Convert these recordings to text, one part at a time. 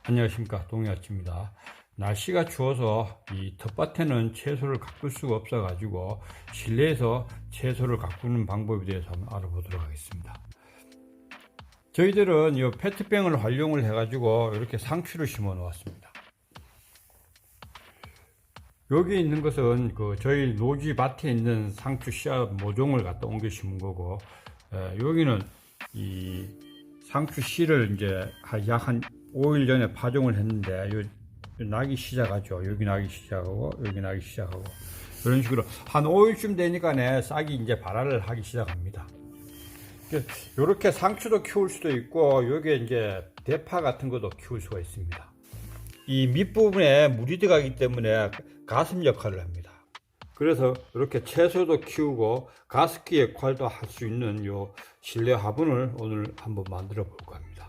안녕하십니까, 동해아치입니다. 날씨가 추워서 이 텃밭에는 채소를 가꿀 수가 없어 가지고 실내에서 채소를 가꾸는 방법에 대해서 한번 알아보도록 하겠습니다. 저희들은 이 페트병을 활용을 해 가지고 이렇게 상추를 심어 놓았습니다. 여기 있는 것은 저희 노지 밭에 있는 상추 씨앗 모종을 갖다 옮겨 심은 거고, 여기는 이 상추 씨를 이제 약 한 5일 전에 파종을 했는데 나기 시작하죠. 여기 나기 시작하고 여기 나기 시작하고 이런 식으로 한 5일쯤 되니까 싹이 이제 발화를 하기 시작합니다. 이렇게 상추도 키울 수도 있고 여기에 이제 대파 같은 것도 키울 수가 있습니다. 이 밑부분에 물이 들어가기 때문에 가습 역할을 합니다. 그래서 이렇게 채소도 키우고 가습기 역할도 할 수 있는 요 실내 화분을 오늘 한번 만들어 볼까 합니다.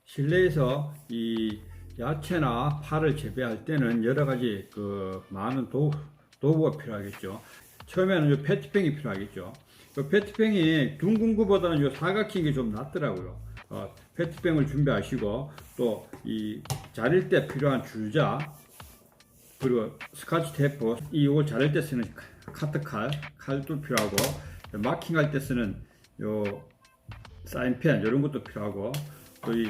실내에서 이 야채나 파를 재배할 때는 여러 가지 많은 도구가 필요하겠죠. 처음에는 요 페트병이 필요하겠죠. 요 페트병이 둥근 거보다는 요 사각형이 게 좀 낫더라고요. 페트병을 준비하시고 또 이 자를 때 필요한 줄자, 그리고 스카치 테이프, 이걸 자를 때 쓰는 칼도 필요하고, 마킹할 때 쓰는 요 사인펜 이런 것도 필요하고, 또 이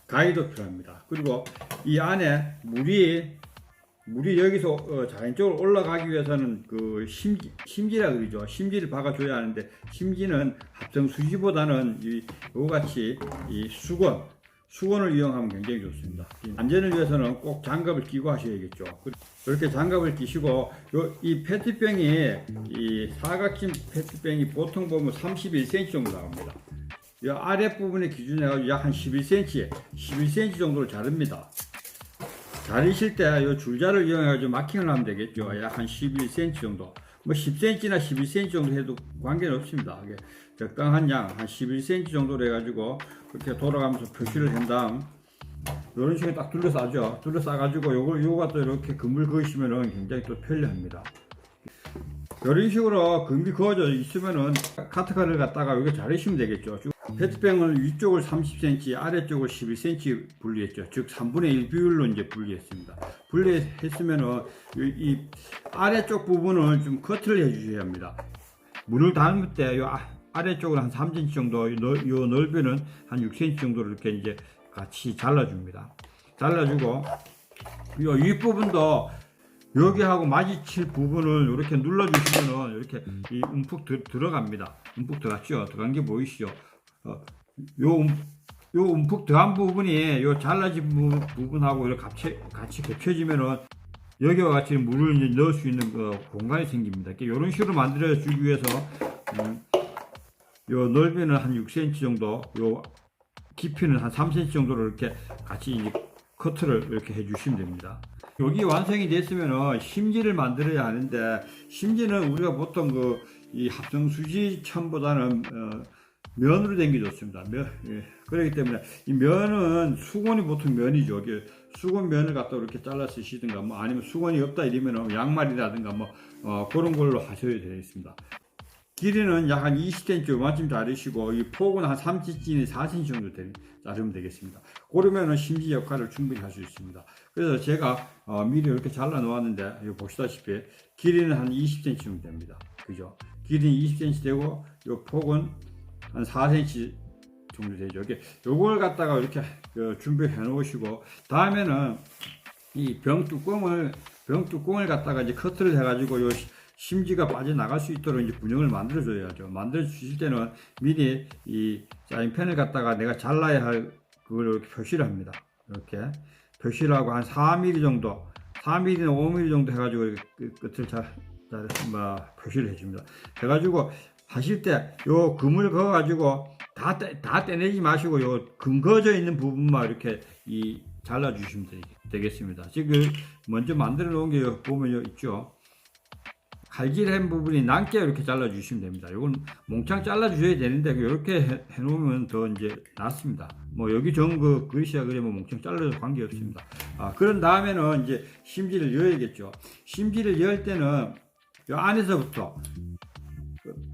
가위도 필요합니다. 그리고 이 안에 물이 여기서 자연적으로 올라가기 위해서는 심지라 그러죠. 심지를 박아줘야 하는데, 심지는 합성 수지보다는 이거같이 이 수건을 이용하면 굉장히 좋습니다. 안전을 위해서는 꼭 장갑을 끼고 하셔야겠죠. 이렇게 장갑을 끼시고, 이 페트병이, 이 사각형 페트병이 보통 보면 31cm 정도 나옵니다. 이 아랫부분에 기준해가지고 약 한 11cm 정도를 자릅니다. 자르실 때 이 줄자를 이용해가지고 마킹을 하면 되겠죠. 약 한 11cm 정도. 뭐 10cm나 11cm 정도 해도 관계는 없습니다. 적당한 양, 한 11cm 정도로 해가지고 그렇게 돌아가면서 표시를 한 다음, 이런 식으로 딱 둘러싸죠. 둘러싸가지고 요거 또 이렇게 그물 그으시면은 굉장히 또 편리합니다. 이런 식으로 금이 그어져 있으면은 카트칼을 갖다가 여기 자르시면 되겠죠. 페트병을 위쪽을 30cm, 아래쪽을 11cm 분리했죠. 즉 3분의 1 비율로 이제 분리했습니다. 분리했으면은 이 아래쪽 부분을 좀 커트를 해주셔야 합니다. 물을 담을 때 요 아래쪽을 한 3cm 정도, 요 넓이는 한 6cm 정도로 이렇게 이제 같이 잘라줍니다. 잘라주고 요 윗부분도 여기하고 마주칠 부분을 이렇게 눌러주시면은 이렇게 움푹 들어갑니다. 움푹 들어갔죠? 들어간 게 보이시죠? 요 움푹 들어간 부분이 요 잘라진 부분하고 이렇게 같이 겹쳐지면은 여기와 같이 물을 이제 넣을 수 있는 공간이 생깁니다. 이런 식으로 만들어 주기 위해서 요 넓이는 한 6cm 정도, 요 깊이는 한 3cm 정도로 이렇게 같이 이제 커트를 이렇게 해주시면 됩니다. 여기 완성이 됐으면은 심지를 만들어야 하는데, 심지는 우리가 보통 이 합성수지천보다는 면으로 된 게 좋습니다. 그렇기 때문에 이 면은 수건이 보통 면이죠. 수건 면을 갖다 이렇게 잘라 쓰시든가, 뭐 아니면 수건이 없다 이러면 양말이라든가 그런 걸로 하셔야 되겠습니다. 길이는 약 한 20cm 요만큼 자르시고, 이 폭은 한 3cm, 4cm 정도 자르면 되겠습니다. 그러면은 심지 역할을 충분히 할 수 있습니다. 그래서 제가 미리 이렇게 잘라 놓았는데, 여기 보시다시피 길이는 한 20cm 정도 됩니다. 그죠? 길이는 20cm 되고, 요 폭은 한 4cm 정도 되죠. 요걸 갖다가 이렇게 준비해 놓으시고, 다음에는 이 병뚜껑을 갖다가 이제 커트를 해가지고 요 심지가 빠져나갈 수 있도록 이제 분영을 만들어 줘야죠. 만들어 주실 때는 미리 이 사인펜을 갖다가 내가 잘라야 할 그걸 이렇게 표시를 합니다. 이렇게 표시를 하고 한 4mm 정도, 4mm나 5mm 정도 해가지고 끝을 표시를 해줍니다. 해가지고 하실 때 요 금을 그어가지고 다 떼내지 마시고 요 금 그어져 있는 부분만 이렇게 잘라 주시면 되겠습니다. 지금 먼저 만들어 놓은 게 보면 있죠. 칼질한 부분이 남게 이렇게 잘라 주시면 됩니다. 이건 몽창 잘라 주셔야 되는데 이렇게 해 놓으면 더 이제 낫습니다. 뭐 여기 그릇이야 그러면 몽창 잘라도 관계 없습니다. 그런 다음에는 이제 심지를 여야겠죠. 심지를 열 때는 요 안에서부터,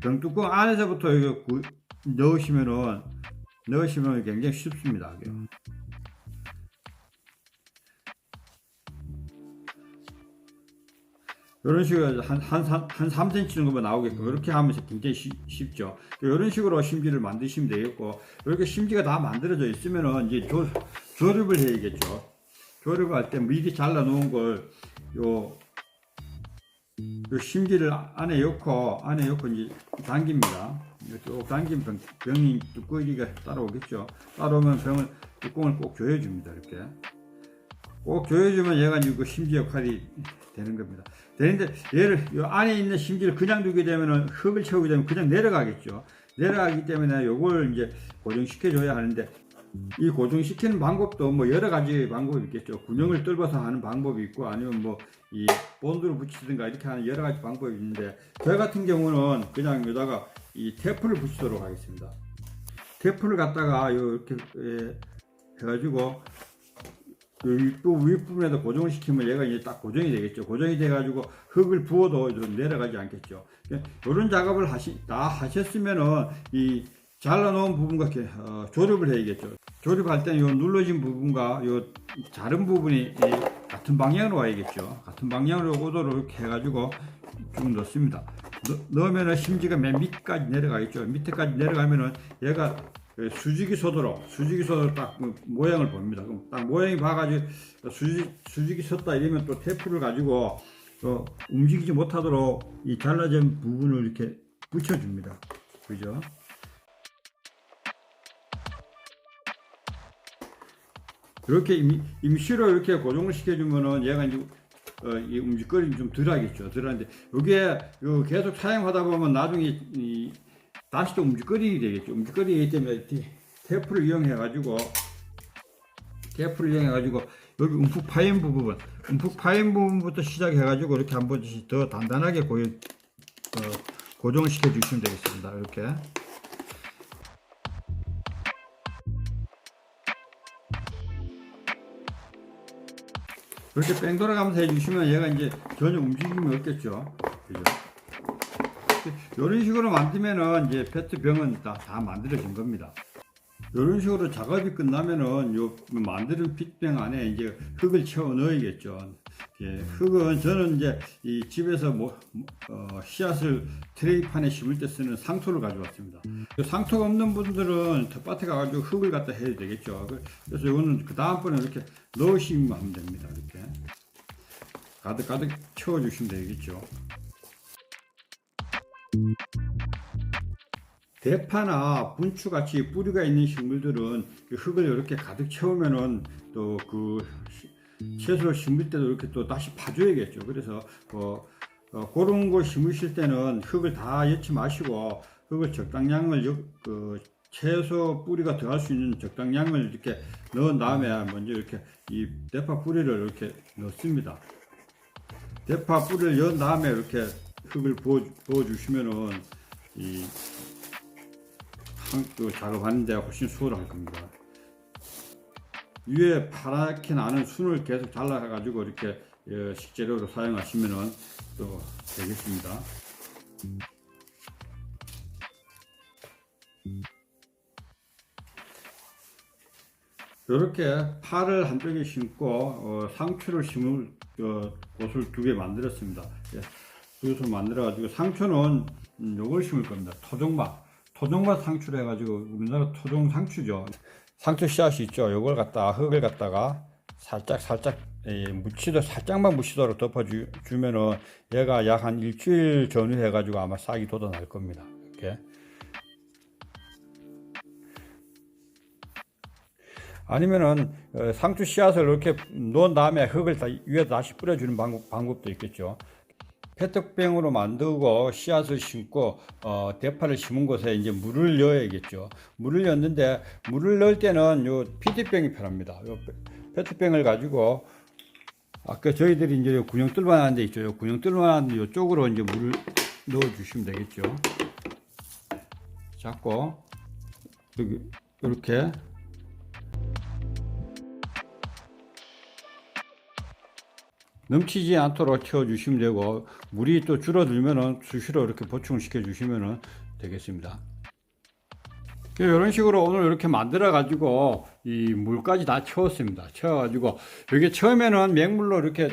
병뚜껑 안에서부터 이거 넣으시면 굉장히 쉽습니다. 이런 식으로 한 3cm 정도만 나오게끔 이렇게 하면 굉장히 쉽죠. 이런 식으로 심지를 만드시면 되겠고, 이렇게 심지가 다 만들어져 있으면은 이제 조립을 해야겠죠. 조립을 할 때 미리 잘라 놓은 걸 요 심지를 안에 넣고 이제 당깁니다. 쭉 당기면 병이 뚜껑이가 따라오겠죠. 따라오면 병을 뚜껑을 꼭 조여줍니다. 이렇게 꼭 조여주면 얘가 이제 그 심지 역할이 되는 겁니다. 되는데 얘를 이 안에 있는 심지를 그냥 두게 되면은 흙을 채우게 되면 그냥 내려가겠죠. 내려가기 때문에 요걸 이제 고정시켜 줘야 하는데, 이 고정시키는 방법도 뭐 여러 가지 방법이 있겠죠. 군용을 뚫어서 하는 방법이 있고, 아니면 뭐 이 본드로 붙이든가 이렇게 하는 여러 가지 방법이 있는데, 저 같은 경우는 그냥 여기다가 이 테이프를 붙이도록 하겠습니다. 테이프를 갖다가 이렇게 해가지고 또 윗부분에다 고정을 시키면 얘가 이제 딱 고정이 되겠죠. 고정이 돼가지고 흙을 부어도 내려가지 않겠죠. 이런 작업을 다 하셨으면은 이 잘라놓은 부분과 이렇게 조립을 해야겠죠. 조립할 때는 요 눌러진 부분과 요 자른 부분이 같은 방향으로 와야겠죠. 같은 방향으로 오도록 이렇게 해가지고 쭉 넣습니다. 넣으면은 심지가 맨 밑까지 내려가겠죠. 밑에까지 내려가면은 얘가 수직이 서도록 딱 모양을 봅니다. 그럼 딱 모양이 봐가지고 수직이 섰다 이러면 또 테이프를 가지고 움직이지 못하도록 이 잘라진 부분을 이렇게 붙여줍니다. 그죠? 이렇게 임시로 이렇게 고정을 시켜주면은 얘가 이제 이 움직거림이 좀 덜하겠죠. 덜한데 여기에 계속 사용하다 보면 나중에 다시 또 움직거리게 되겠죠. 움직거리기 때문에 테이프를 이용해 가지고 여기 움푹 파인 부분부터 시작해 가지고 이렇게 한 번씩 더 단단하게 고정을 시켜 주시면 되겠습니다. 이렇게 뺑 돌아가면서 해주시면 얘가 이제 전혀 움직임이 없겠죠. 그죠? 이런 식으로 만들면은 이제 페트병은 다 만들어진 겁니다. 이런 식으로 작업이 끝나면은 요 만드는 핏병 안에 이제 흙을 채워 넣어야겠죠. 흙은 저는 이제 이 집에서 씨앗을 트레이판에 심을 때 쓰는 상토를 가져왔습니다. 상토가 없는 분들은 텃밭에 가가지고 흙을 갖다 해야 되겠죠. 그래서 이거는 그 다음번에 이렇게 넣으시면 하면 됩니다. 이렇게 가득 채워주시면 되겠죠. 대파나 분추같이 뿌리가 있는 식물들은 흙을 이렇게 가득 채우면은 또 그 채소를 심을 때도 이렇게 또 다시 파줘야겠죠. 그래서 그런 거 심으실 때는 흙을 다 넣지 마시고 흙을 적당량을 채소 뿌리가 들어갈 수 있는 적당량을 이렇게 넣은 다음에 먼저 이렇게 이 대파 뿌리를 이렇게 넣습니다. 대파 뿌리를 넣은 다음에 이렇게 흙을 부어 주시면은 작업하는 데가 훨씬 수월할 겁니다. 위에 파랗게 나는 순을 계속 잘라 가지고 이렇게 식재료로 사용하시면은 또 되겠습니다. 이렇게 파를 한쪽에 심고 상추를 심을 곳을 두 개 만들었습니다. 두 곳을 만들어 가지고 상추는 요걸 심을 겁니다. 토종맛 상추를 해가지고 우리나라 토종 상추죠. 상추 씨앗이 있죠. 요걸 흙을 갖다가 살짝 살짝만 묻히도록 덮어주면은 얘가 약 한 일주일 전후 해가지고 아마 싹이 돋아날 겁니다. 이렇게. 아니면은 상추 씨앗을 이렇게 놓은 다음에 흙을 위에 다시 뿌려주는 방법도 있겠죠. 페트병으로 만들고 씨앗을 심고 대파를 심은 곳에 이제 물을 넣어야겠죠. 물을 넣는데 물을 넣을 때는 요 PT병이 편합니다. 요 페트병을 가지고 아까 저희들이 이제 군용 뜰만한 데 있죠. 요 군용 뜰만한 데 이쪽으로 이제 물을 넣어 주시면 되겠죠. 잡고 여기 이렇게 넘치지 않도록 채워주시면 되고, 물이 또 줄어들면은 수시로 이렇게 보충을 시켜주시면 되겠습니다. 이런 식으로 오늘 이렇게 만들어 가지고 이 물까지 다 채웠습니다. 채워가지고 이게 처음에는 맹물로 이렇게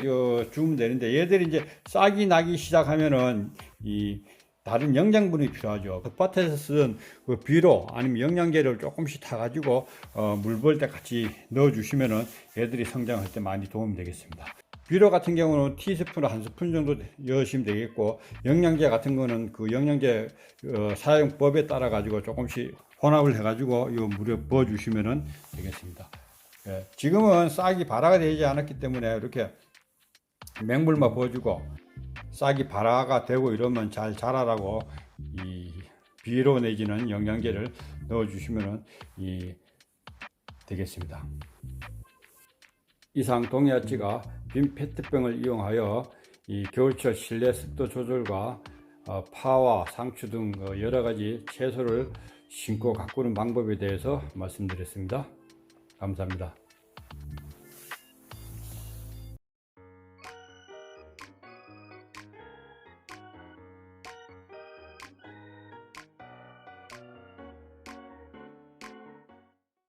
주면 되는데 얘들이 이제 싹이 나기 시작하면은 이 다른 영양분이 필요하죠. 그 밭에서 쓴 그 비료 아니면 영양제를 조금씩 타가지고 물 벌 때 같이 넣어주시면은 얘들이 성장할 때 많이 도움이 되겠습니다. 비료 같은 경우는 티스푼 한 스푼 정도 넣으시면 되겠고, 영양제 같은 거는 그 영양제 사용법에 따라 가지고 조금씩 혼합을 해가지고 이 물에 부어 주시면 되겠습니다. 예, 지금은 싹이 발화가 되지 않았기 때문에 이렇게 맹물만 부어주고 싹이 발화가 되고 이러면 잘 자라라고 이 비료 내지는 영양제를 넣어 주시면 되겠습니다. 이상 동해아찌가 빈 페트병을 이용하여 이 겨울철 실내 습도 조절과 파와 상추 등 여러 가지 채소를 심고 가꾸는 방법에 대해서 말씀드렸습니다. 감사합니다.